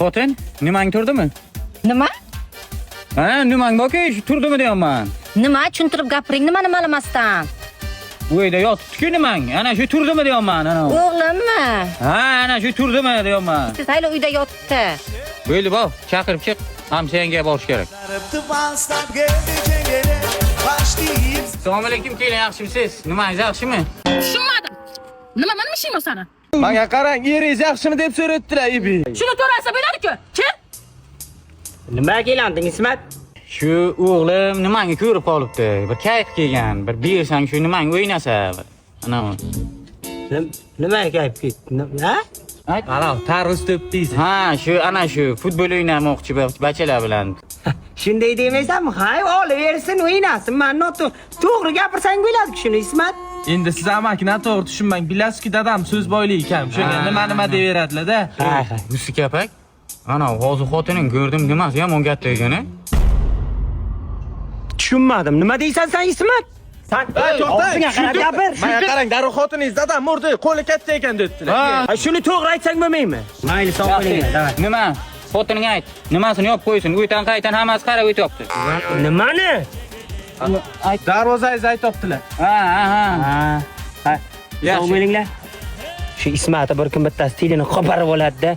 Xotin, nimang turdimi? Nima? Ha, nimang borki, turdimi deyapman. Nima tushuntirib gapiring, nimani ma'lamasdan? Bu yerda yotibdi-ku nimang. Ana shu turdimi deyapman, ana. O'g'limmi? Ha, ana shu turdimi deyapman. Siz hayli uyda yotibdi. Bo'ldi, bor, chaqirib chiq. Hamshanga borish kerak. Assalomu alaykum, keling, yaxshimisiz? Nimangiz yaxshimi? Tushunmadim. Nima meni ishing bor sani? Menga qarang, eringiz yaxshimi deb so'rayaptilar, ibi. Shuni to'rasa bo'ladi-ku. Kim? Nimaga kelanding, Ismat? Shu o'g'lim nimanga ko'rib qolibdi. Bir kayf kelgan. Bir bersang shu nimang o'ynasa. Ana. Nimaga kayf ketdi? Ha? Ayt. Ana, tarvuz to'pdingiz. Ha, shu ana shu futbol o'ynamoqchi bachalar bilan. Shunday demaysanmi? Hay, olaversin, o'ynasin. Men to'g'ri gapirsang bo'ladi shuni, Ismat. Endi siz amakini to'g'ri tushunmang. Bilasizki, dadam so'z boylik ekan. Shunga nima deyaveradilar-da. Ha. Musi kapak. Ana, hozir xotining ko'rdim, nimasi yomon gap degani? Tushunmadim. Nima deysan sen, Ismat? Sen og'zingga qarab gapir. Menga qarang, darrov xotiningiz dadam urdi, qo'li katta ekan dedilar. Ha, shuni to'g'ri aytsang bo'lmaymi? Mayli, sog' bo'ling, davay. Nima? Xotining ayt. Nimasini yopib qo'ysin. Uydan qaytan hammasi qarab o'tyapti. Nimani? Darvozangizni aytibdilar. Ha. Ha. Sog' bo'linglar. Shu Ismatni bir kun bittasi tilini qo'parib oladi-da.